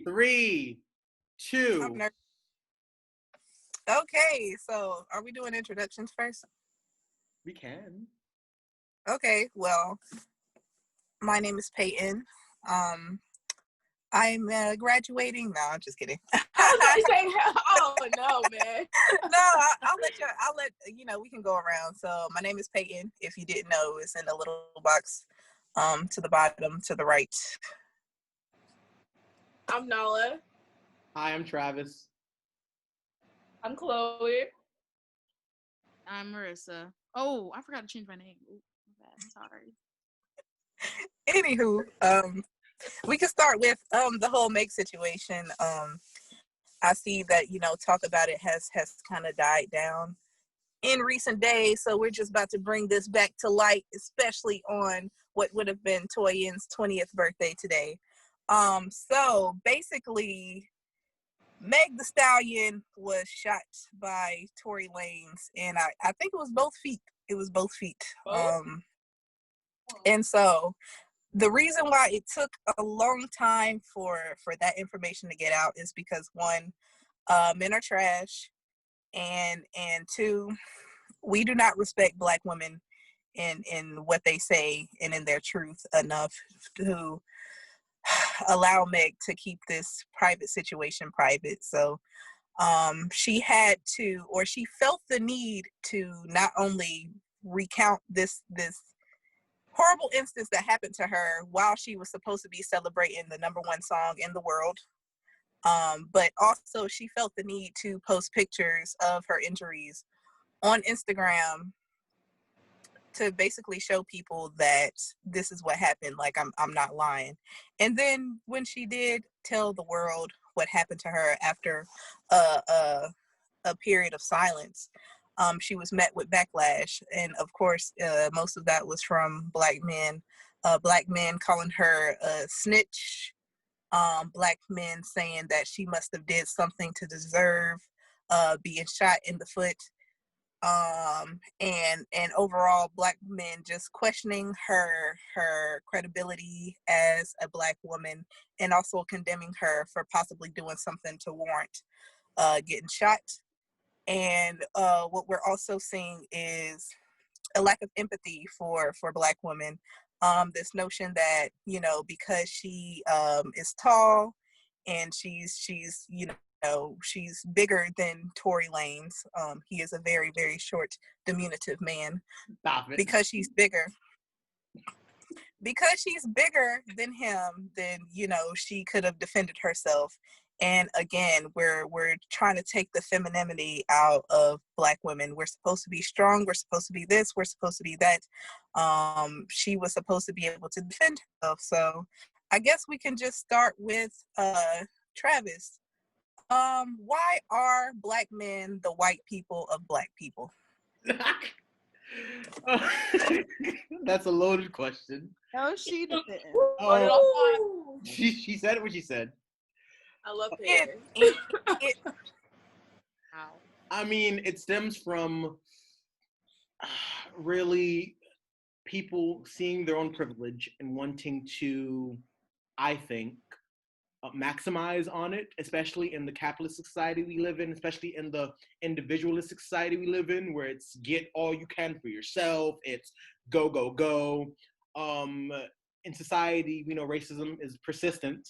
3, I'm 2. nervous. Okay, so are we doing introductions first? We can. Okay, well, my name is Peyton. Um, I'm graduating. No, I'm just kidding. I was about to say, oh no, man. No, I'll let you. We can go around. So my name is Peyton. If you didn't know, it's in the little box, to the bottom, to the right. I'm Nala. Hi, I'm Travis. I'm Chloe. I'm Marissa. Oh, I forgot to change my name. Ooh, my bad. I'm sorry. Anywho, we can start with the whole Meg situation. I see that talk about it has kind of died down in recent days, so we're just about to bring this back to light, especially on what would have been Toyin's 20th birthday today. So basically, Meg the Stallion was shot by Tory Lanez, and I think it was both feet. It was both feet. And so the reason why it took a long time for that information to get out is because one, men are trash, and two, we do not respect Black women in what they say and in their truth enough to allow Meg to keep this private situation private. So she had to, or she felt the need to not only recount this horrible instance that happened to her while she was supposed to be celebrating the #1 song in the world, but also she felt the need to post pictures of her injuries on Instagram to basically show people that this is what happened. Like, I'm not lying. And then when she did tell the world what happened to her after a period of silence, she was met with backlash, and of course, most of that was from Black men. Black men calling her a snitch. Black men saying that she must have did something to deserve being shot in the foot. And overall, Black men just questioning her credibility as a Black woman, and also condemning her for possibly doing something to warrant getting shot. And what we're also seeing is a lack of empathy for Black women. This notion that because she is tall and she's she's bigger than Tory Lanez. He is a very, very short, diminutive man. Stop it. Because she's bigger than him, then she could have defended herself. And again, we're trying to take the femininity out of Black women. We're supposed to be strong. We're supposed to be this. We're supposed to be that. She was supposed to be able to defend herself. So I guess we can just start with Travis. Why are Black men the white people of Black people? That's a loaded question. No, she didn't. Oh, she said what she said. I love It, it. I mean, it stems from really people seeing their own privilege and wanting to, I think, maximize on it, especially in the capitalist society we live in, especially in the individualistic society we live in, where it's get all you can for yourself, it's go, go, go. In society, we know racism is persistent,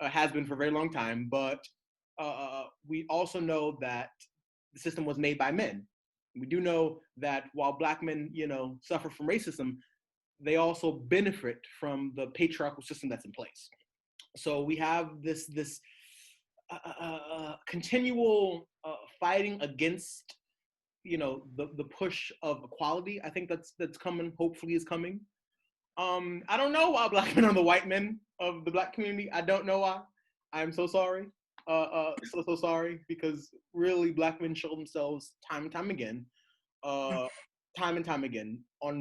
has been for a very long time, but we also know that the system was made by men. We do know that while Black men, suffer from racism, they also benefit from the patriarchal system that's in place. So we have this continual fighting against, the push of equality. I think that's coming. Hopefully, is coming. I don't know why Black men are the white men of the Black community. I don't know why. I'm so sorry. So sorry, because really Black men show themselves time and time again, on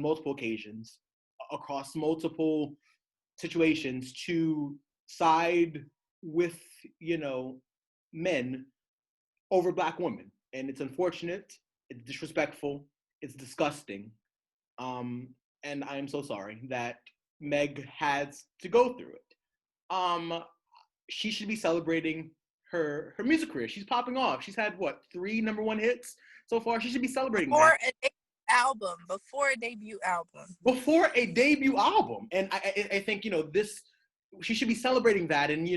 multiple occasions, across multiple situations, to side with men over Black women, and it's unfortunate, it's disrespectful, it's disgusting, and I am so sorry that Meg has to go through it. she should be celebrating her music career. She's popping off. She's had what, 3 #1 hits so far. She should be celebrating that. Before a debut album. Before a debut album. And I think, she should be celebrating that and,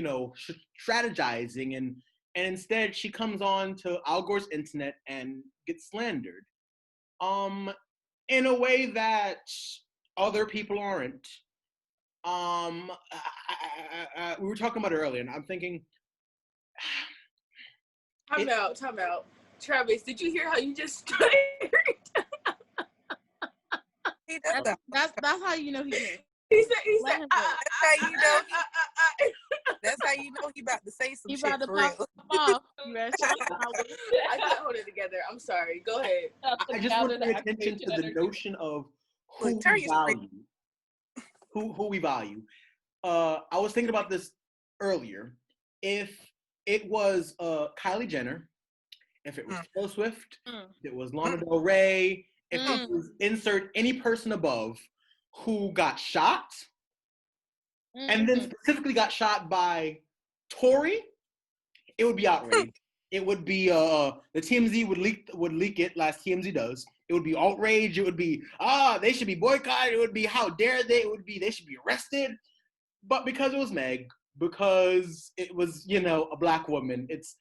strategizing. And instead she comes on to Al Gore's internet and gets slandered. In a way that other people aren't. We were talking about it earlier, and I'm thinking. Time out. Travis, did you hear how you just stuttered? That's how you know he did. He said, that's how you know he about to say some he shit about to for real. pop. I can't hold it together. I'm sorry. Go ahead. I just want to pay attention to the notion of who we value. Who we value. I was thinking about this earlier. If it was Kylie Jenner, if it was Taylor Swift, if it was Lana Del Rey, if it was insert any person above who got shot, and then specifically got shot by Tory, it would be outrage. It would be the TMZ would leak it, last TMZ does. It would be outrage. It would be they should be boycotted. It would be how dare they? It would be they should be arrested. But because it was Meg, because it was a black woman, it's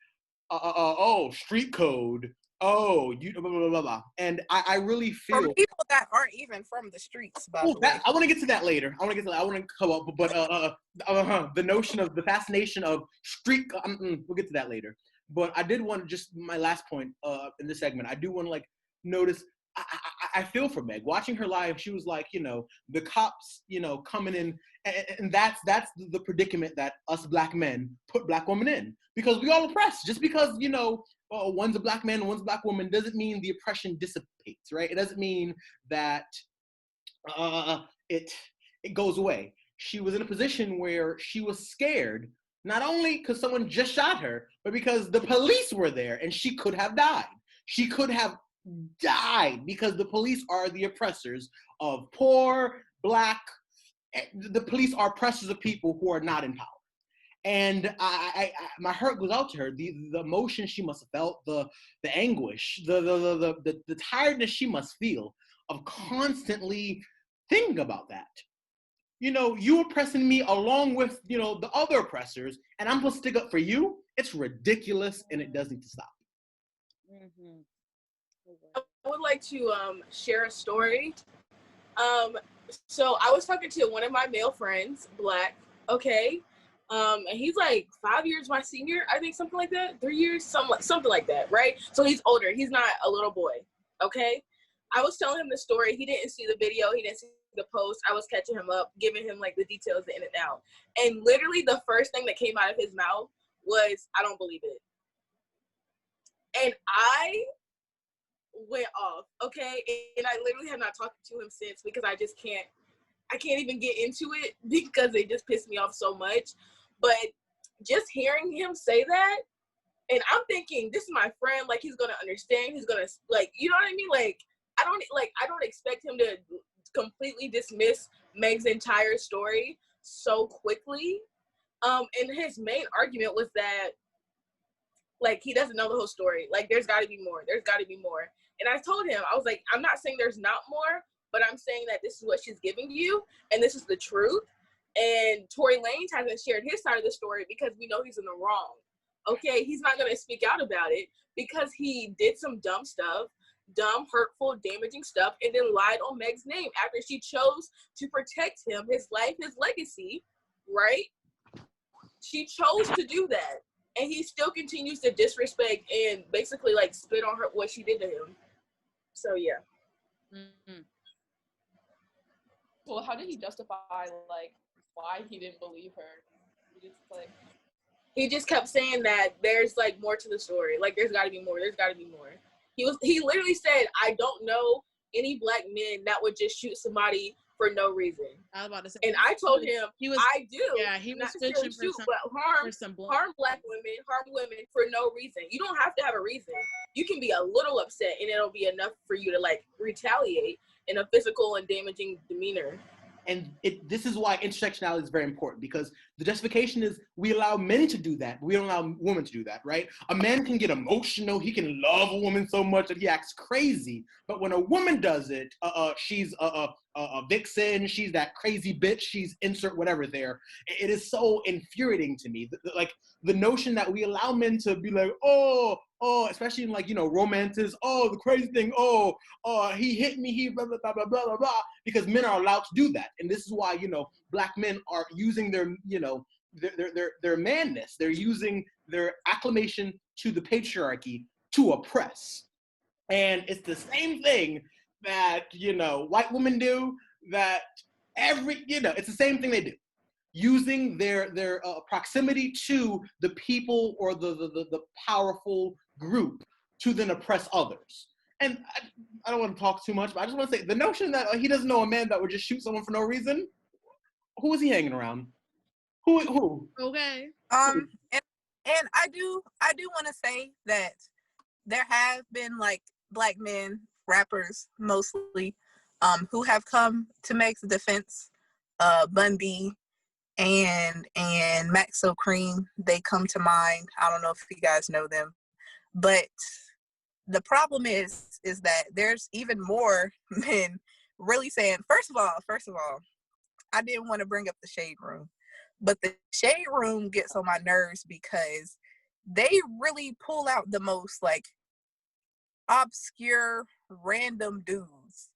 street code. You blah blah blah blah. And I really feel from people that aren't even from the streets. By the way, I want to get to that later. I want to come up, but the notion of the fascination of street. We'll get to that later. But I did want to just my last point in this segment. I do want to notice. I feel for Meg. Watching her live, she was like, the cops, coming in, and that's the predicament that us black men put black women in, because we all oppressed. Just because one's a black man and one's a black woman doesn't mean the oppression dissipates, right? It doesn't mean that it goes away. She was in a position where she was scared, not only because someone just shot her, but because the police were there and she could have died. She could have died because the police are the oppressors of poor, black. The police are oppressors of people who are not in power. And I my heart goes out to her. The emotion she must have felt, the anguish, the tiredness she must feel of constantly thinking about that. You oppressing me along with the other oppressors, and I'm supposed to stick up for you. It's ridiculous, and it does need to stop. Mm-hmm. I would like to share a story. So I was talking to one of my male friends, black, okay? And he's like 5 years my senior, I think, something like that. 3 years, something like that, right? So he's older. He's not a little boy, okay? I was telling him the story. He didn't see the video. He didn't see the post. I was catching him up, giving him the details, the in and out. And literally the first thing that came out of his mouth was, I don't believe it. And I went off, okay? And I literally have not talked to him since, because I can't even get into it because it just pissed me off so much. But just hearing him say that, and I'm thinking, this is my friend, he's gonna understand, he's gonna you know what I mean? I don't expect him to completely dismiss Meg's entire story so quickly. And his main argument was that he doesn't know the whole story. There's gotta be more. And I told him, I was like, I'm not saying there's not more, but I'm saying that this is what she's giving you, and this is the truth. And Tory Lanez hasn't shared his side of the story because we know he's in the wrong. Okay, he's not going to speak out about it because he did some dumb stuff, dumb, hurtful, damaging stuff, and then lied on Meg's name after she chose to protect him, his life, his legacy, right? She chose to do that, and he still continues to disrespect and basically spit on her, what she did to him. So yeah. Mm-hmm. Well, how did he justify why he didn't believe her? He just kept saying that there's more to the story. There's got to be more. There's got to be more. He literally said, I don't know any black men that would just shoot somebody for no reason. I was about to say. And I told him, I do. Yeah, he was fishing for some, but harm black women, harm women for no reason. You don't have to have a reason. You can be a little upset, and it'll be enough for you to retaliate in a physical and damaging demeanor. And this is why intersectionality is very important, because the justification is we allow men to do that, but we don't allow women to do that, right? A man can get emotional. He can love a woman so much that he acts crazy. But when a woman does it, she's a vixen. She's that crazy bitch. She's insert whatever there. It is so infuriating to me. Like the notion that we allow men to be like, oh, especially in like, romances. Oh, the crazy thing. Oh, he hit me. He blah, blah, blah, blah, blah, blah, because men are allowed to do that. And this is why, Black men are using their, their manness. They're using their acclamation to the patriarchy to oppress. And it's the same thing that, white women do, that it's the same thing they do. Using their proximity to the people or the powerful group to then oppress others. And I don't want to talk too much, but I just want to say the notion that he doesn't know a man that would just shoot someone for no reason. Who is he hanging around? Who? Okay. And I do want to say that there have been like Black men, rappers mostly, who have come to make the defense. Bun B and Maxo Cream, they come to mind. I don't know if you guys know them, but the problem is that there's even more men really saying, first of all, I didn't want to bring up the shade room, but the shade room gets on my nerves because they really pull out the most like obscure random dudes,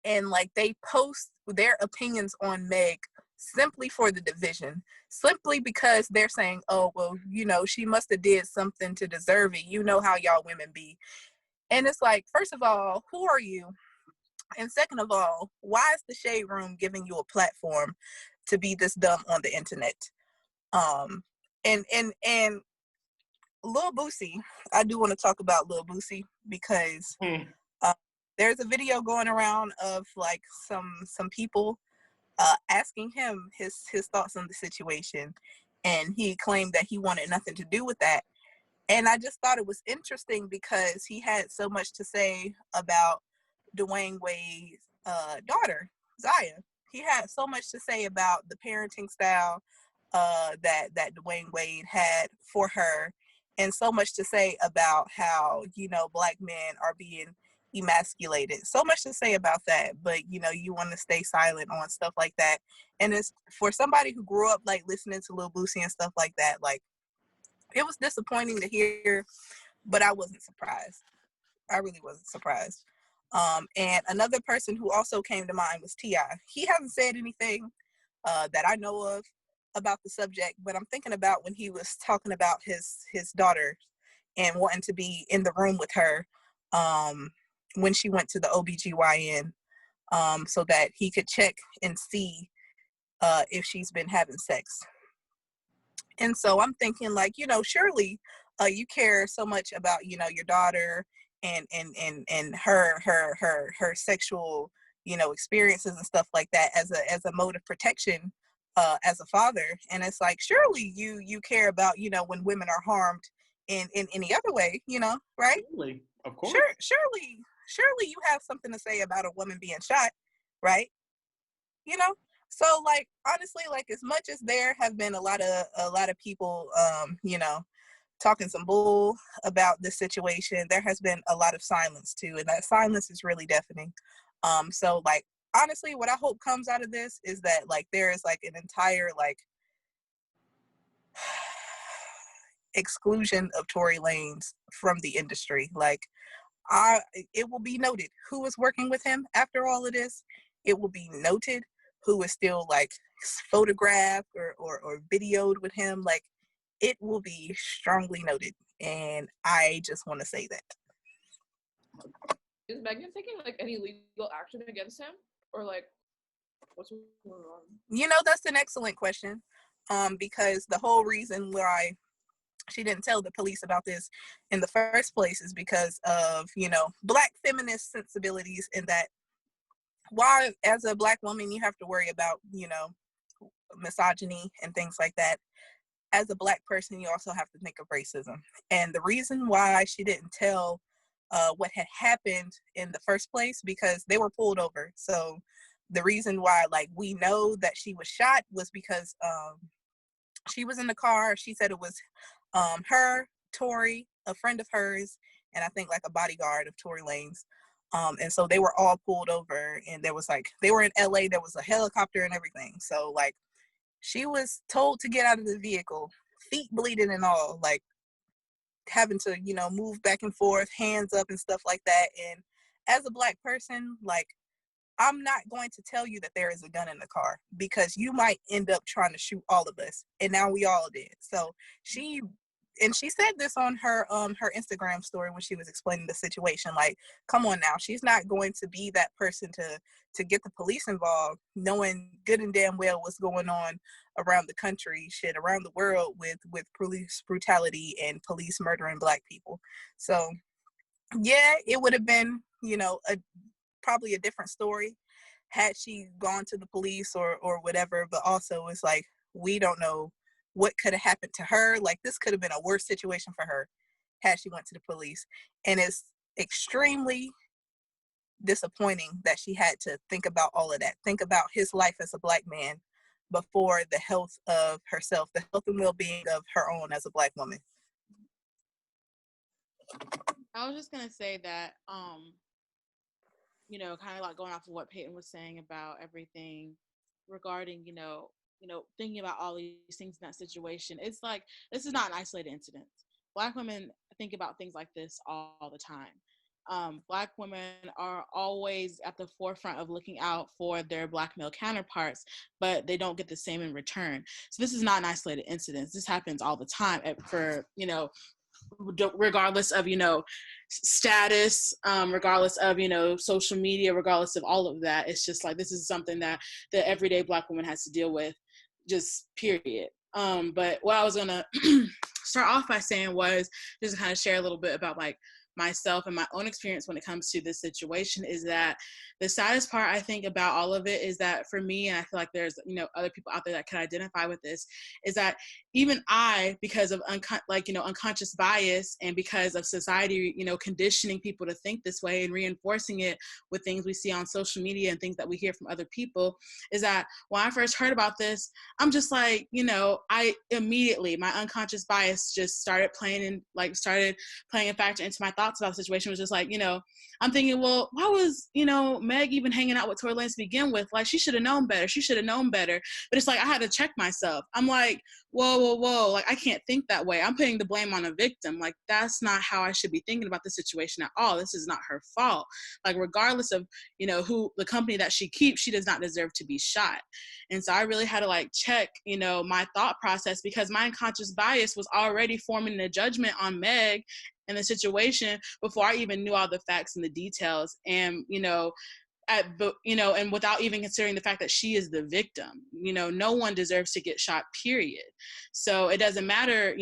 and like they post their opinions on Meg simply for the division, simply because they're saying, oh, well, she must have did something to deserve it. You know how y'all women be. And it's like, first of all, who are you? And second of all, why is the shade room giving you a platform to be this dumb on the internet? And Lil Boosie, I do want to talk about Lil Boosie because there's a video going around of like some people asking him his thoughts on the situation, and he claimed that he wanted nothing to do with that. And I just thought it was interesting because he had so much to say about Dwayne Wade's daughter, Zaya. He had so much to say about the parenting style that Dwayne Wade had for her, and so much to say about how, Black men are being emasculated. So much to say about that, but you want to stay silent on stuff like that. And it's for somebody who grew up like listening to Lil Boosie and stuff like that, like it was disappointing to hear, but I wasn't surprised. I really wasn't surprised. And another person who also came to mind was T.I. He hasn't said anything that I know of about the subject, but I'm thinking about when he was talking about his daughter and wanting to be in the room with her when she went to the OBGYN so that he could check and see if she's been having sex. And so I'm thinking like, surely you care so much about, your daughter and her sexual, experiences and stuff like that as a mode of protection as a father. And it's like, surely you care about, when women are harmed in any other way, right? Surely, of course. Surely you have something to say about a woman being shot, right? So like, honestly, like as much as there have been a lot of people, talking some bull about this situation, there has been a lot of silence too. And that silence is really deafening. So like, honestly, what I hope comes out of this is that like, there is like an entire like exclusion of Tory Lanez from the industry. Like, it will be noted who is working with him after all of this. It will be noted who is still like photographed or videoed with him. Like, it will be strongly noted. And I just want to say that. Is Megan taking like any legal action against him? Or like, what's going on? That's an excellent question. Because the whole reason why she didn't tell the police about this in the first place is because of, Black feminist sensibilities, in that why, as a Black woman, you have to worry about, misogyny and things like that. As a Black person, you also have to think of racism. And the reason why she didn't tell what had happened in the first place, because they were pulled over. So the reason why, like, we know that she was shot was because she was in the car. She said it was her, Tory, a friend of hers, and I think like a bodyguard of Tory Lanez. And so they were all pulled over, and there was like, they were in LA, there was a helicopter and everything. So like, she was told to get out of the vehicle, feet bleeding and all, like having to, you know, move back and forth, hands up and stuff like that. And as a Black person, like, I'm not going to tell you that there is a gun in the car, because you might end up trying to shoot all of us. And now we all did. So she said this on her Instagram story when she was explaining the situation. Like, come on now, she's not going to be that person to get the police involved, knowing good and damn well what's going on around the country, shit, around the world with police brutality and police murdering Black people. So yeah, it would have been, you know, probably a different story had she gone to the police or whatever. But also, it's like, we don't know what could have happened to her. Like, this could have been a worse situation for her had she went to the police. And it's extremely disappointing that she had to think about all of that, think about his life as a Black man before the health of herself, the health and well-being of her own as a Black woman. I was just gonna say that, you know, kind of like going off of what Peyton was saying about everything regarding, thinking about all these things in that situation. It's like, this is not an isolated incident. Black women think about things like this all the time. Black women are always at the forefront of looking out for their Black male counterparts, but they don't get the same in return. So this is not an isolated incident. This happens all the time for, regardless of, status, regardless of, social media, regardless of all of that. It's just like, this is something that the everyday Black woman has to deal with, just period. But what I was gonna start off by saying was just to kind of share a little bit about like myself and my own experience when it comes to this situation, is that the saddest part I think about all of it is that for me, and I feel like there's, other people out there that can identify with this, is that even I, because of unconscious bias, and because of society, conditioning people to think this way and reinforcing it with things we see on social media and things that we hear from other people, is that when I first heard about this, I'm just like, I immediately, my unconscious bias just started playing a factor into my thoughts about the situation. Was just like, I'm thinking, well, why was, Meg even hanging out with Tory Lanez to begin with? Like, she should have known better. She should have known better. But it's like, I had to check myself. I'm like, whoa. Like, I can't think that way. I'm putting the blame on a victim. Like, that's not how I should be thinking about the situation at all. This is not her fault. Like, regardless of, who the company that she keeps, she does not deserve to be shot. And so I really had to like check, my thought process, because my unconscious bias was already forming a judgment on Meg and the situation before I even knew all the facts and the details. And, and without even considering the fact that she is the victim, no one deserves to get shot, period. So it doesn't matter,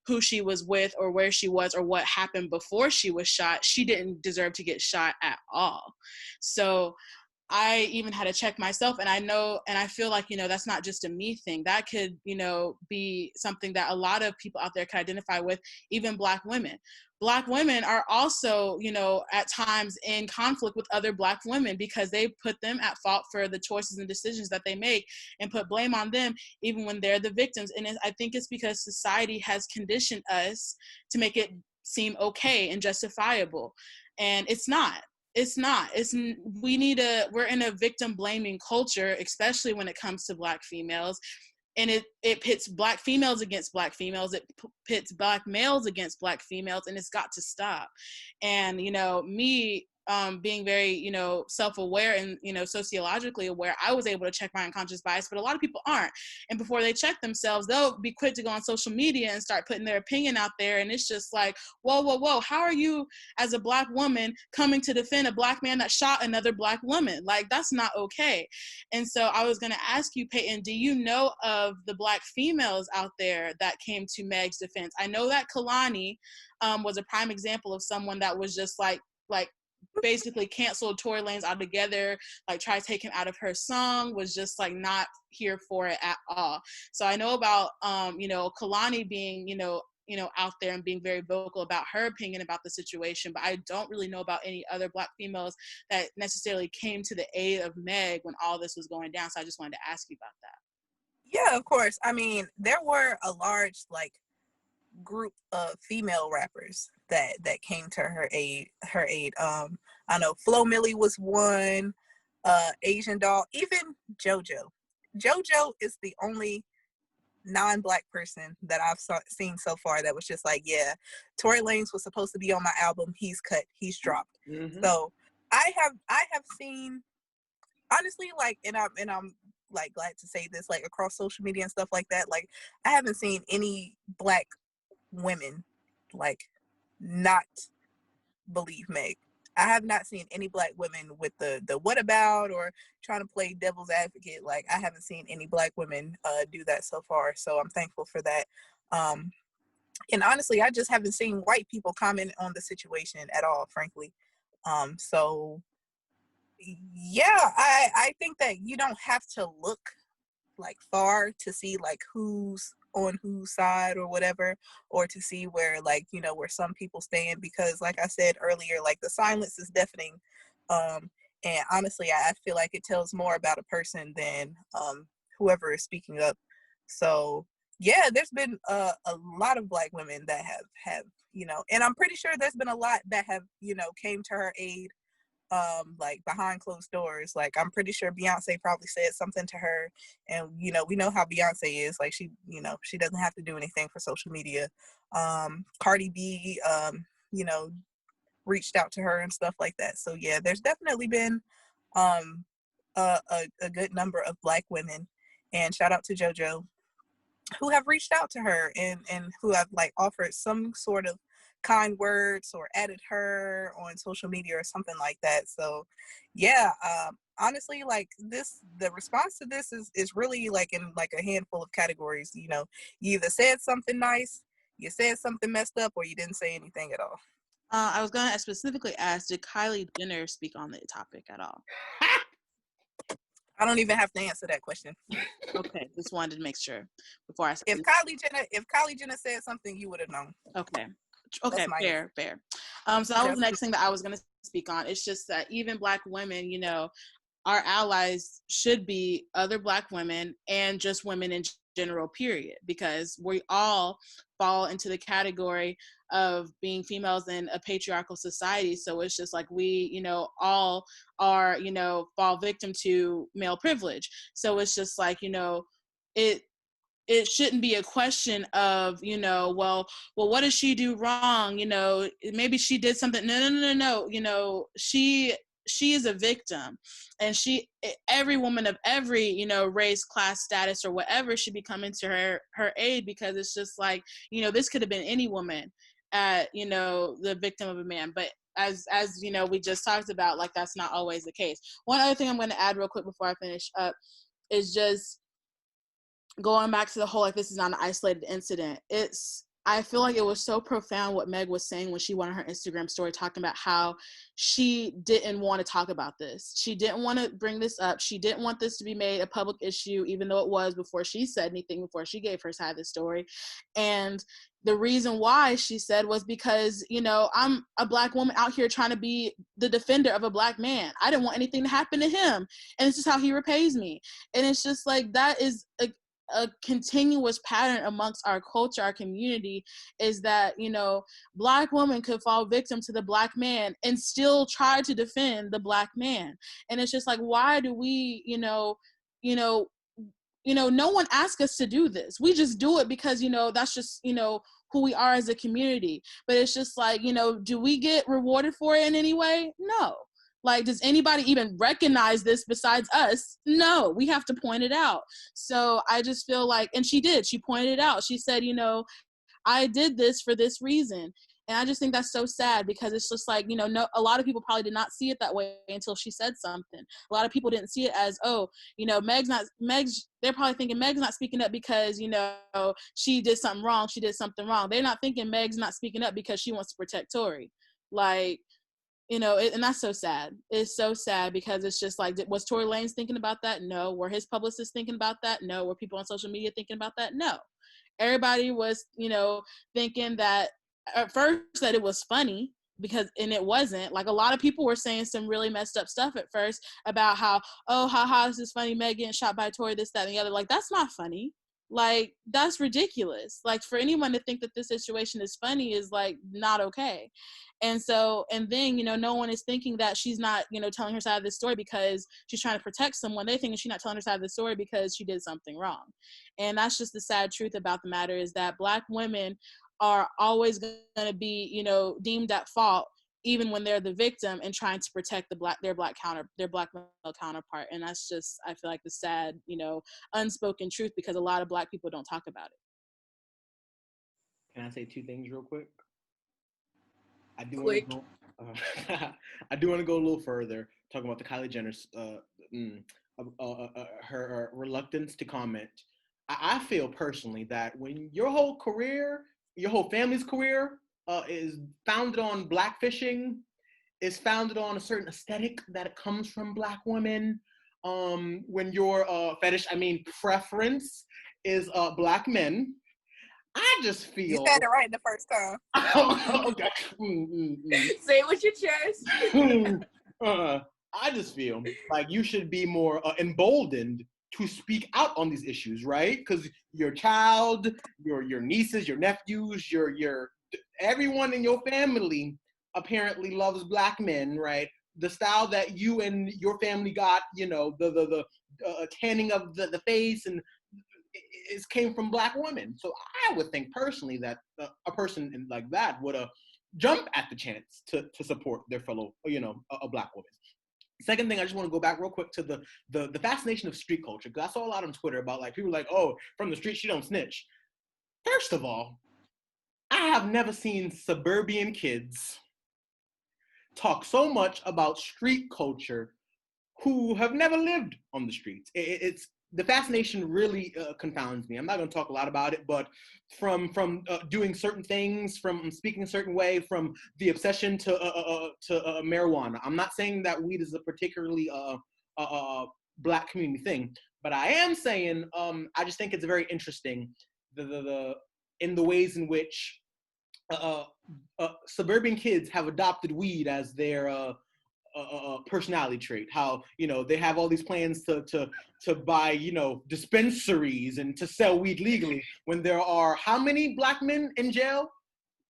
who she was with or where she was or what happened before she was shot. She didn't deserve to get shot at all. So I even had to check myself, and I know, and I feel like, that's not just a me thing. That could, be something that a lot of people out there can identify with, even Black women. Black women are also, at times in conflict with other Black women, because they put them at fault for the choices and decisions that they make and put blame on them, even when they're the victims. And I think it's because society has conditioned us to make it seem okay and justifiable. And it's not. We're in a victim blaming culture, especially when it comes to Black females. And it pits Black females against Black females. It pits Black males against Black females, and it's got to stop. And, me being very, self-aware and, sociologically aware, I was able to check my unconscious bias, but a lot of people aren't. And before they check themselves, they'll be quick to go on social media and start putting their opinion out there. And it's just like, whoa, how are you as a Black woman coming to defend a Black man that shot another Black woman? Like, that's not okay. And so I was going to ask you, Peyton, do you know of the Black females out there that came to Meg's defense? I know that Kalani was a prime example of someone that was just like basically canceled Tory Lanez altogether, like tried to take him out of her song, was just like not here for it at all. So I know about Kalani being, out there and being very vocal about her opinion about the situation, but I don't really know about any other Black females that necessarily came to the aid of Meg when all this was going down. So I just wanted to ask you about that. Yeah, of course. I mean, there were a large group of female rappers that came to her aid. I know Flo Milli was one, Asian Doll, even JoJo. JoJo is the only non-Black person that I've seen so far that was just like, yeah, Tory Lanez was supposed to be on my album. He's cut. He's dropped. Mm-hmm. So I have seen, honestly, and I'm like glad to say this, like across social media and stuff like that, like I haven't seen any Black women like not believe Meg. I have not seen any Black women with the what about or trying to play devil's advocate. Like I haven't seen any Black women do that so far. So I'm thankful for that. And honestly, I just haven't seen white people comment on the situation at all, frankly. So yeah, I think that you don't have to look like far to see like who's on whose side or whatever, or to see where where some people stand, because like I said earlier, like the silence is deafening. And honestly, I feel like it tells more about a person than whoever is speaking up. So yeah, there's been a lot of Black women that have and I'm pretty sure there's been a lot that have came to her aid like behind closed doors. Like I'm pretty sure Beyonce probably said something to her, and we know how Beyonce is. Like she she doesn't have to do anything for social media. Cardi B reached out to her and stuff like that. So yeah, there's definitely been a good number of Black women, and shout out to JoJo, who have reached out to her and who have like offered some sort of kind words or added her on social media or something like that. So yeah, honestly, like the response to this is really like in like a handful of categories. You either said something nice, you said something messed up, or you didn't say anything at all. I was going to specifically ask, did Kylie Jenner speak on the topic at all? I don't even have to answer that question. Okay, just wanted to make sure before I. If Kylie Jenner said something, you would have known. Okay, fair. So that was the next thing that I was going to speak on. It's just that even Black women, our allies should be other Black women and just women in general, period, because we all fall into the category of being females in a patriarchal society. So it's just like we, all are, fall victim to male privilege. So it's just like, it shouldn't be a question of, well, what does she do wrong? Maybe she did something. No. She is a victim, and every woman of every, race, class, status, or whatever should be coming to her aid, because it's just like, this could have been any woman at, the victim of a man. But as we just talked about, like, that's not always the case. One other thing I'm going to add real quick before I finish up is just going back to the whole, like, this is not an isolated incident. I feel like it was so profound what Meg was saying when she went on her Instagram story talking about how she didn't want to talk about this. She didn't want to bring this up. She didn't want this to be made a public issue, even though it was before she said anything, before she gave her side of the story. And the reason why, she said, was because, I'm a Black woman out here trying to be the defender of a Black man. I didn't want anything to happen to him. And this is how he repays me. And it's just like, that is a continuous pattern amongst our culture, our community, is that, Black women could fall victim to the Black man and still try to defend the Black man. And it's just like, why do we, no one asked us to do this. We just do it because, that's just, who we are as a community. But it's just like, do we get rewarded for it in any way? No. Like, does anybody even recognize this besides us? No, we have to point it out. So I just feel like, and she did, she pointed it out. She said, I did this for this reason. And I just think that's so sad, because it's just like, a lot of people probably did not see it that way until she said something. A lot of people didn't see it as, they're probably thinking Meg's not speaking up because, she did something wrong. She did something wrong. They're not thinking Meg's not speaking up because she wants to protect Tory. Like, You know, and that's so sad. It's so sad because it's just like, was Tory Lanez thinking about that? No. Were his publicists thinking about that? No. Were people on social media thinking about that? No. Everybody was, you know, thinking that at first that it was funny and it wasn't. Like, a lot of people were saying some really messed up stuff at first about how, oh, haha, this is funny, Meg getting shot by Tory, this, that, and the other. Like, that's not funny. Like, that's ridiculous. Like, for anyone to think that this situation is funny is like not okay. And so, and then, you know, no one is thinking that she's not, you know, telling her side of the story because she's trying to protect someone. They think she's not telling her side of the story because she did something wrong. And that's just the sad truth about the matter, is that Black women are always going to be, you know, deemed at fault, even when they're the victim and trying to protect their black male counterpart. And that's just, I feel like, the sad, you know, unspoken truth, because a lot of Black people don't talk about it. Can I say two things real quick? I do Quick. want to go. I do want to go a little further, talking about the Kylie Jenner's her reluctance to comment. I feel personally that when your whole career, your whole family's career, is founded on blackfishing, is founded on a certain aesthetic that comes from Black women. When your fetish, preference, is Black men. I just feel. You said it right the first time. Okay. Say it with your chest. I just feel like you should be more emboldened to speak out on these issues, right? Because your child, your nieces, your nephews, your everyone in your family apparently loves Black men, right? The style that you and your family got, you know, the tanning of the face and came from Black women. So I would think personally that a person like that would jump at the chance to support their fellow, you know, a Black woman. Second thing, I just want to go back real quick to the fascination of street culture, because I saw a lot on Twitter about like people like, oh, from the street she don't snitch. First of all, I have never seen suburban kids talk so much about street culture who have never lived on the streets. It's the fascination really confounds me. I'm not going to talk a lot about it, but from doing certain things, from speaking a certain way, from the obsession to marijuana. I'm not saying that weed is a particularly Black community thing, but I am saying I just think it's very interesting the in the ways in which suburban kids have adopted weed as their personality trait. How, you know, they have all these plans to buy, you know, dispensaries and to sell weed legally when there are how many Black men in jail?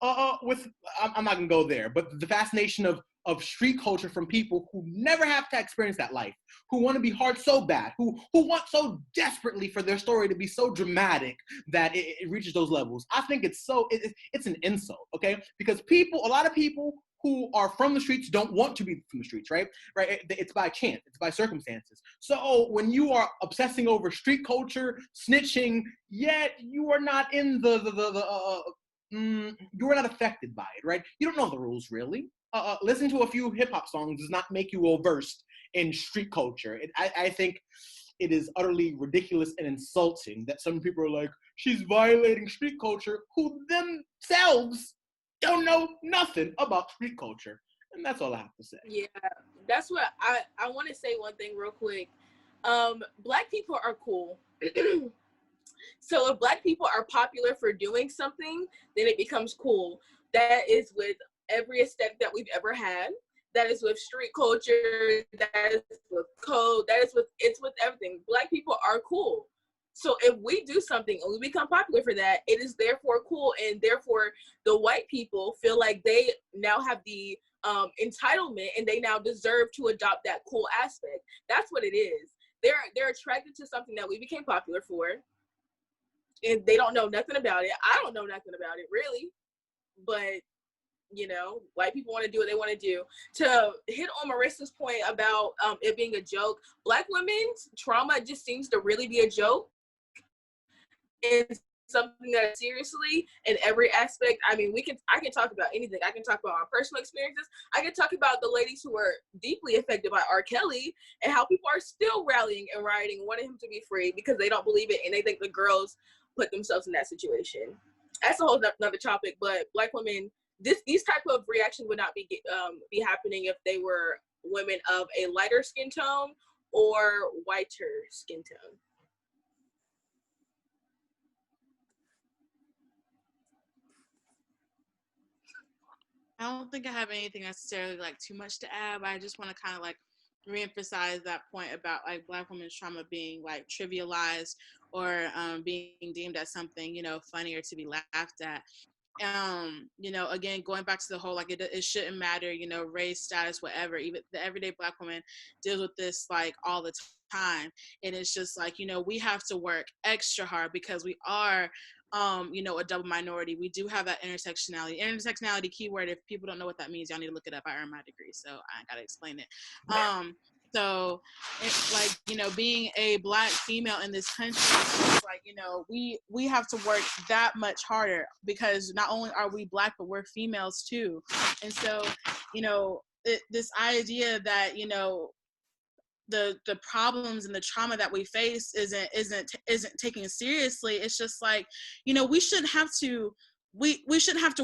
I'm not gonna go there, but the fascination of street culture from people who never have to experience that life, who want to be hard so bad, who want so desperately for their story to be so dramatic that it reaches those levels. I think it's an insult, okay? Because a lot of people who are from the streets don't want to be from the streets, right? Right? It's by chance, it's by circumstances. So when you are obsessing over street culture, snitching, yet you are not in you are not affected by it, right? You don't know the rules really. Listen to a few hip hop songs does not make you well versed in street culture. I think it is utterly ridiculous and insulting that some people are like, she's violating street culture, who themselves don't know nothing about street culture. And that's all I have to say. Yeah, that's what I want to say. One thing real quick. Black people are cool. So if Black people are popular for doing something, then it becomes cool. That is with every aesthetic that we've ever had. That is with street culture. That is with code. It's with everything. Black people are cool. So if we do something and we become popular for that, it is therefore cool, and therefore the white people feel like they now have the entitlement and they now deserve to adopt that cool aspect. That's what it is. They're attracted to something that we became popular for, and they don't know nothing about it. I don't know nothing about it really, but you know, white people want to do what they want to do. To hit on Marissa's point about it being a joke, Black women's trauma just seems to really be a joke. It's something that seriously in every aspect. I mean, I can talk about anything. I can talk about our personal experiences. I can talk about the ladies who were deeply affected by R. Kelly and how people are still rallying and rioting and wanting him to be free because they don't believe it and they think the girls put themselves in that situation. That's a whole nother topic, but Black women these type of reactions would not be happening if they were women of a lighter skin tone or whiter skin tone. I don't think I have anything necessarily like too much to add, but I just want to kind of like reemphasize that point about like Black women's trauma being like trivialized or being deemed as something, you know, funny or to be laughed at. You know, again, going back to the whole like it shouldn't matter, you know, race, status, whatever. Even the everyday Black woman deals with this like all the time, and it's just like, you know, we have to work extra hard because we are you know, a double minority. We do have that intersectionality keyword. If people don't know what that means, y'all need to look it up. I earned my degree, so I gotta explain it. So it's like, you know, being a Black female in this country, it's like, you know, we have to work that much harder because not only are we Black, but we're females too. And so, you know, this idea that, you know, the problems and the trauma that we face isn't taken seriously. It's just like, you know, we shouldn't have to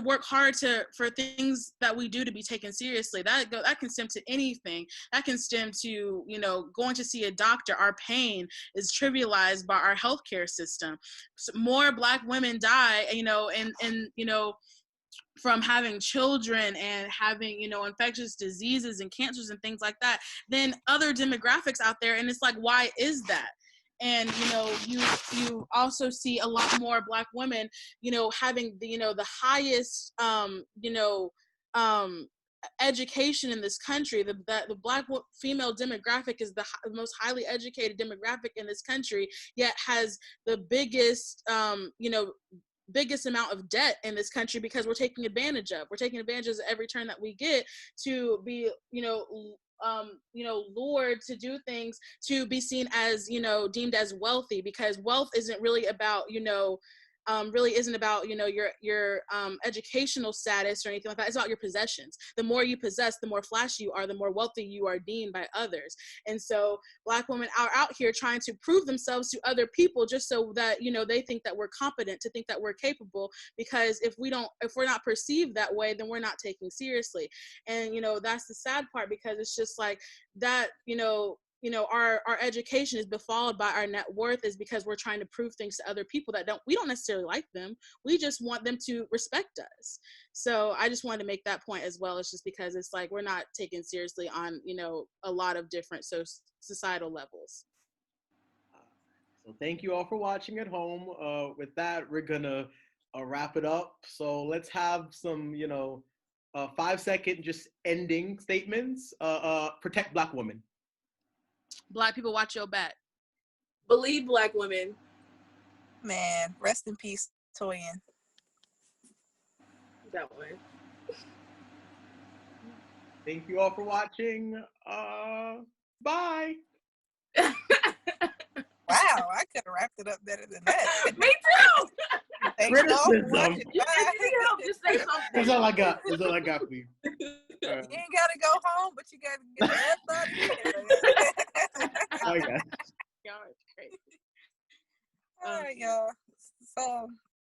work hard for things that we do to be taken seriously. That can stem to anything. That can stem to, you know, going to see a doctor. Our pain is trivialized by our healthcare system. So more Black women die, you know, and you know, from having children and having, you know, infectious diseases and cancers and things like that than other demographics out there. And it's like, why is that? And, you know, you also see a lot more Black women, you know, having the, you know, the highest, you know, education in this country. The Black female demographic is the most highly educated demographic in this country, yet has the biggest, you know, biggest amount of debt in this country because we're taking advantage of every turn that we get to be, you know, lured to do things to be seen as, you know, deemed as wealthy, because wealth isn't really about, you know, really isn't about, you know, your educational status or anything like that. It's about your possessions. The more you possess, the more flashy you are, the more wealthy you are deemed by others. And so Black women are out here trying to prove themselves to other people just so that, you know, they think that we're competent, to think that we're capable, because if we're not perceived that way, then we're not taken seriously. And, you know, that's the sad part, because it's just like that, you know, our education is befouled by our net worth, is because we're trying to prove things to other people that we don't necessarily like them. We just want them to respect us. So I just wanted to make that point as well. It's just because it's like we're not taken seriously on, you know, a lot of different societal levels. So thank you all for watching at home. With that, we're gonna wrap it up. So let's have some, you know, 5-second just ending statements. Protect Black women. Black people, watch your back. Believe Black women. Man, rest in peace, Toyin. That one. Thank you all for watching. Bye. Wow, I could have wrapped it up better than that. Me too. Thank you all for watching. If you need help, just say something. That's all I got. That's all I got for you. You ain't gotta go home, but you gotta get the ass out of here. Okay. Y'all are crazy. All right, y'all. So